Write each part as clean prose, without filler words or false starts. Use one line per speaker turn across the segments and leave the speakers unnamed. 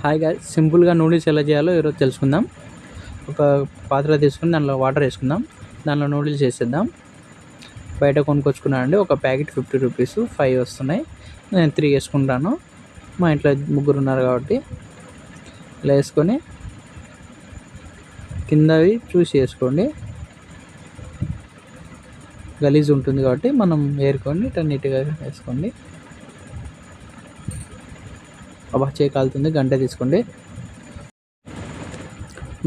Hi guys, సింపుల్గా noodles ఎలా చేయాలో ఈరోజు తెలుసుకుందాం. ఒక పాత్ర తీసుకుని దానిలో వాటర్ వేసుకుందాం. దానిలో నూడిల్స్ వేసేద్దాం. బయట కొనుక్కొచ్చుకున్నానండి, ఒక ప్యాకెట్ 50 రూపీస్, 5 వస్తున్నాయి. నేను 3 వేసుకుంటాను. మా ఇంట్లో ముగ్గురు ఉన్నారు కాబట్టి ఇలా వేసుకొని కిందవి చూసి వేసుకోండి. గలీజ్ ఉంటుంది కాబట్టి మనం ఏరుకొని నీట్గా వేసుకోండి. అబ్బా, చేయి కాలుతుంది, గంట తీసుకోండి.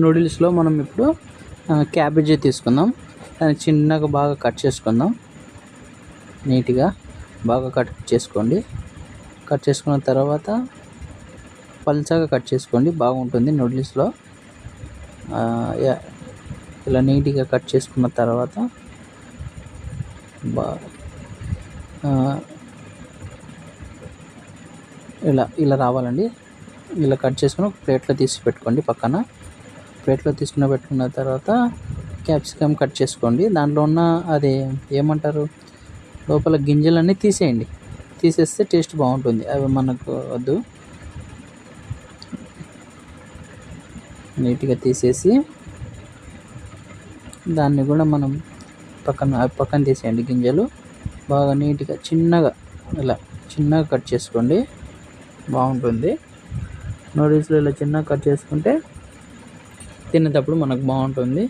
నూడిల్స్లో మనం ఇప్పుడు క్యాబేజీ తీసుకుందాం. దాన్ని చిన్నగా బాగా కట్ చేసుకుందాం. నీట్గా బాగా కట్ చేసుకోండి. కట్ చేసుకున్న తర్వాత పల్చగా కట్ చేసుకోండి, బాగుంటుంది నూడిల్స్లో. ఇలా నీట్గా కట్ చేసుకున్న తర్వాత ఇలా రావాలండి. ఇలా కట్ చేసుకుని ఒక ప్లేట్లో తీసి పెట్టుకోండి. పక్కన ప్లేట్లో పెట్టుకున్న తర్వాత క్యాప్సికమ్ కట్ చేసుకోండి. దాంట్లో ఉన్న అది ఏమంటారు, లోపల గింజలన్నీ తీసేయండి. తీసేస్తే టేస్ట్ బాగుంటుంది. అవి మనకు వద్దు. నీట్గా తీసేసి దాన్ని కూడా మనం పక్కన తీసేయండి. గింజలు బాగా నీట్గా చిన్నగా కట్ చేసుకోండి, బాగుంటుంది. నూడిల్స్లో ఇలా చిన్నగా కట్ చేసుకుంటే తినేటప్పుడు మనకు బాగుంటుంది.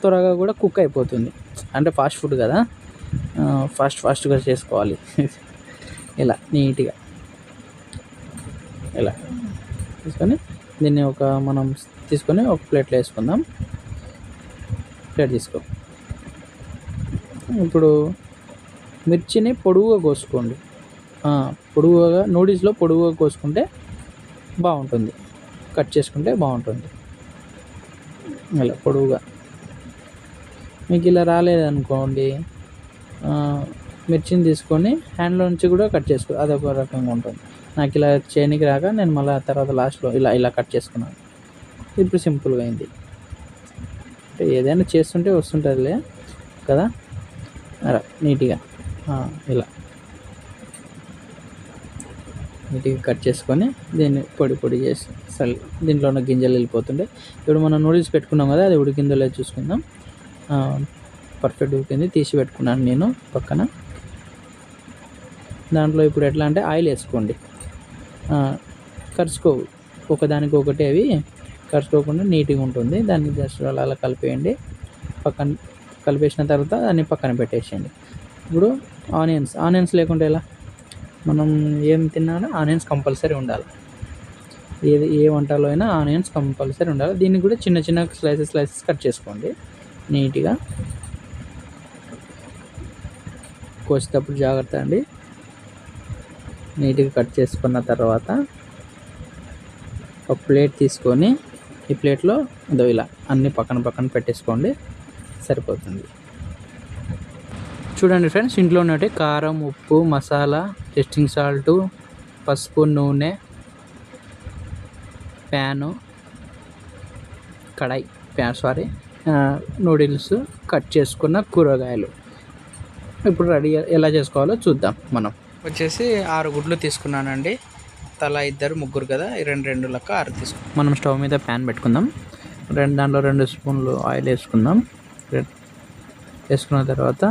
త్వరగా కూడా కుక్ అయిపోతుంది. అంటే ఫాస్ట్ ఫుడ్ కదా, ఫాస్ట్గా చేసుకోవాలి. ఇలా నీట్గా ఇలా తీసుకొని దీన్ని మనం తీసుకొని ఒక ప్లేట్లో వేసుకుందాం. ప్లేట్ తీసుకో. ఇప్పుడు మిర్చిని పొడువుగా కోసుకోండి. నూడిల్స్లో పొడువుగా కోసుకుంటే బాగుంటుంది, కట్ చేసుకుంటే బాగుంటుంది. ఇలా పొడువుగా. మీకు ఇలా రాలేదనుకోండి, మిర్చిని తీసుకొని హ్యాండ్లో నుంచి కూడా కట్ చేసుకో, అదొక రకంగా ఉంటుంది. నాకు ఇలా చేయడానికి రాక నేను మళ్ళీ తర్వాత లాస్ట్లో ఇలా కట్ చేసుకున్నాను. ఇప్పుడు సింపుల్గా అయింది. ఏదైనా చేస్తుంటే వస్తుంటుందిలే కదా. అలా నీట్గా నీట్గా కట్ చేసుకొని దీన్ని పొడి చేసి దీంట్లో ఉన్న గింజలు వెళ్ళిపోతుండే. ఇప్పుడు మనం నూడిల్స్ పెట్టుకున్నాం కదా, అది ఉడికిందో లేదో చూసుకుందాం. పర్ఫెక్ట్ ఉడికింది, తీసి పెట్టుకున్నాను నేను పక్కన. దాంట్లో ఇప్పుడు ఎట్లా అంటే ఆయిల్ వేసుకోండి. కరుచుకోవు, ఒకదానికి అవి కరుచుకోకుండా నీట్గా ఉంటుంది. దాన్ని జస్ట్ అలా కలిపేయండి. కలిపేసిన తర్వాత దాన్ని పక్కన పెట్టేసేయండి. ఇప్పుడు ఆనియన్స్ లేకుంటే ఎలా? మనం ఏం తిన్నానో ఆనియన్స్ కంపల్సరీ ఉండాలి. ఏ వంటలో అయినా ఆనియన్స్ కంపల్సరీ ఉండాలి. దీన్ని కూడా చిన్న స్లైసెస్ కట్ చేసుకోండి. నీట్గా కోసేటప్పుడు జాగ్రత్త అండి. నీట్గా కట్ చేసుకున్న తర్వాత ఒక ప్లేట్ తీసుకొని ఈ ప్లేట్లో ఇలా అన్నీ పక్కన పెట్టేసుకోండి, సరిపోతుంది. చూడండి ఫ్రెండ్స్, ఇంట్లో ఉన్నట్టు కారం, ఉప్పు, మసాలా, టేస్టింగ్ సాల్టు, పసుపు, నూనె, కడాయి, నూడిల్స్, కట్ చేసుకున్న కూరగాయలు. ఇప్పుడు రెడీ ఎలా చేసుకోవాలో చూద్దాం. మనం వచ్చేసి 6 గుడ్లు తీసుకున్నానండి. తలా 2, 3 కదా, 2 లెక్క 6 తీసుకున్నాం. మనం స్టవ్ మీద ప్యాన్ పెట్టుకుందాం. దాంట్లో 2 స్పూన్లు ఆయిల్ వేసుకుందాం. వేసుకున్న తర్వాత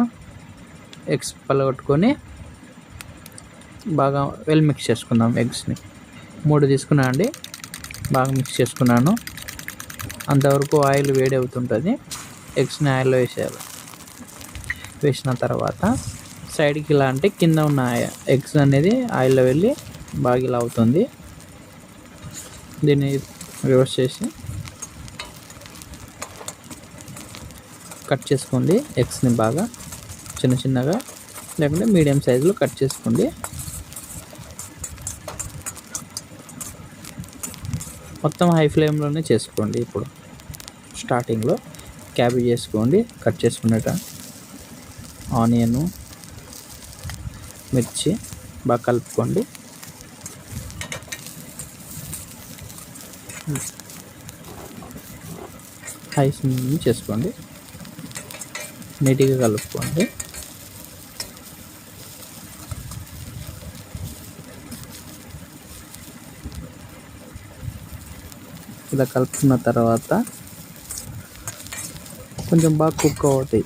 ఎగ్స్ పలగొట్టుకొని బాగా మిక్స్ చేసుకుందాం. ఎగ్స్ని 3 తీసుకున్నాను అండి, బాగా మిక్స్ చేసుకున్నాను. అంతవరకు ఆయిల్ వేడి అవుతుంటుంది. ఎగ్స్ని ఆయిల్లో వేసేయాలి. వేసిన తర్వాత సైడ్కి ఇలా అంటే కింద ఉన్న ఎగ్స్ అనేది ఆయిల్లో వెళ్ళి బాగా ఇలా అవుతుంది. దీన్ని రివర్స్ చేసి కట్ చేసుకోండి. ఎగ్స్ని బాగా చిన్నగా లేకుంటే మీడియం సైజులో కట్ చేసుకోండి. మొత్తం హై ఫ్లేమ్లోనే చేసుకోండి. ఇప్పుడు స్టార్టింగ్లో క్యాబేజ్ వేసుకోండి, కట్ చేసుకున్నట్టు ఆనియను, మిర్చి బాగా కలుపుకోండి. హై ఫ్లేమ్ చేసుకోండి, నీట్గా కలుపుకోండి. ఇలా కలుపుకున్న తర్వాత కొంచెం బాగా కుక్ అవుతాయి.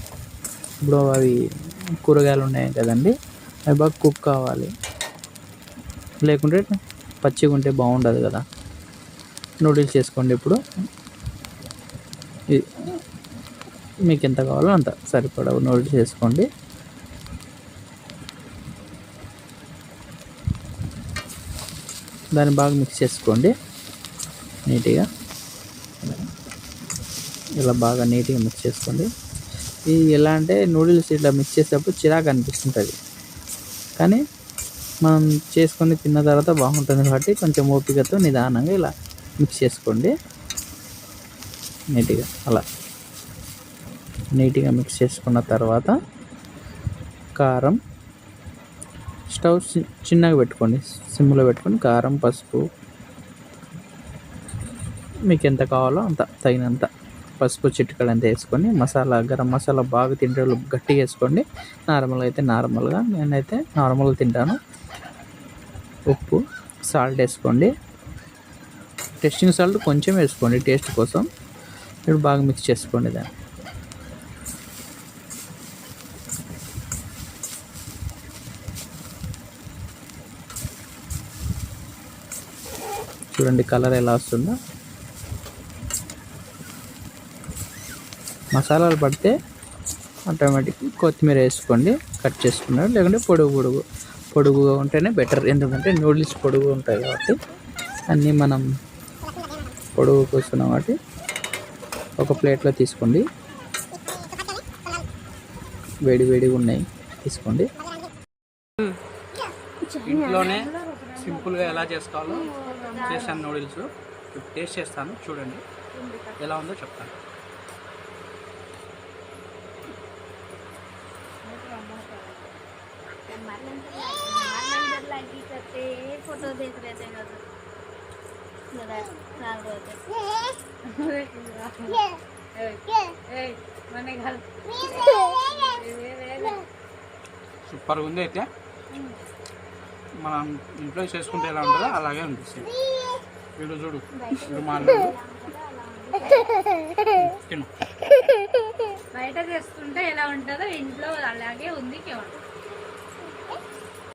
ఇప్పుడు అవి కూరగాయలు ఉన్నాయి కదండి, అవి బాగా కుక్ కావాలి, లేకుంటే పచ్చిగా ఉంటే బాగుండదు కదా. నూడిల్స్ చేసుకోండి. ఇప్పుడు మీకు ఎంత కావాలో అంత సరిపడా నూడిల్స్ వేసుకోండి. దాన్ని బాగా మిక్స్ చేసుకోండి నీట్గా. ఇలా బాగా నీట్గా మిక్స్ చేసుకోండి. ఇది ఎలా అంటే నూడిల్స్ ఇట్లా మిక్స్ చేసేటప్పుడు చిరాకు అనిపిస్తుంటుంది, కానీ మనం చేసుకొని తిన్న తర్వాత బాగుంటుంది కాబట్టి కొంచెం ఓపికతో నిదానంగా ఇలా మిక్స్ చేసుకోండి నీట్గా. అలా నీట్గా మిక్స్ చేసుకున్న తర్వాత కారం, స్టవ్ చిన్నగా పెట్టుకోండి, సిమ్లో పెట్టుకొని కారం, పసుపు మీకు ఎంత కావాలో అంత తగినంత పసుపు చిటికడంత వేసుకొని, మసాలా గరం మసాలా బాగా తింటే గట్టిగా వేసుకోండి. నార్మల్గా అయితే నార్మల్గా, నేనైతే నార్మల్గా తింటాను. ఉప్పు, సాల్ట్ వేసుకోండి. టేస్టింగ్ సాల్ట్ కొంచెం వేసుకోండి టేస్ట్ కోసం. ఇప్పుడు బాగా మిక్స్ చేసుకోండి దాన్ని. చూడండి కలర్ ఎలా వస్తుందో. మసాలాలు పడితే ఆటోమేటిక్ కొత్తిమీర వేసుకోండి, కట్ చేసుకున్నారు. లేకుంటే పొడుగుగా ఉంటేనే బెటర్, ఎందుకంటే నూడిల్స్ పొడుగు ఉంటాయి కాబట్టి అన్నీ మనం పొడుగు కోసుకున్నాం కాబట్టి. ఒక ప్లేట్లో తీసుకోండి, వేడిగా ఉన్నాయి తీసుకోండి. ఇంట్లోనే సింపుల్గా ఎలా చేసుకోవాలో చేశాను నూడిల్స్. టేస్ట్ చేస్తాను, చూడండి ఎలా ఉందో చెప్తాను.
फोटो देख रहे थे
సూపర్గా ఉంది. అయితే మనం ఇంట్లో చేసుకుంటే ఎలా ఉంటుందో అలాగే అనిపిస్తుంది. వీడు చూడు, వీడు మాట్లాడు,
బయట చేసుకుంటే ఎలా ఉంటుందో ఇంట్లో అలాగే ఉంది.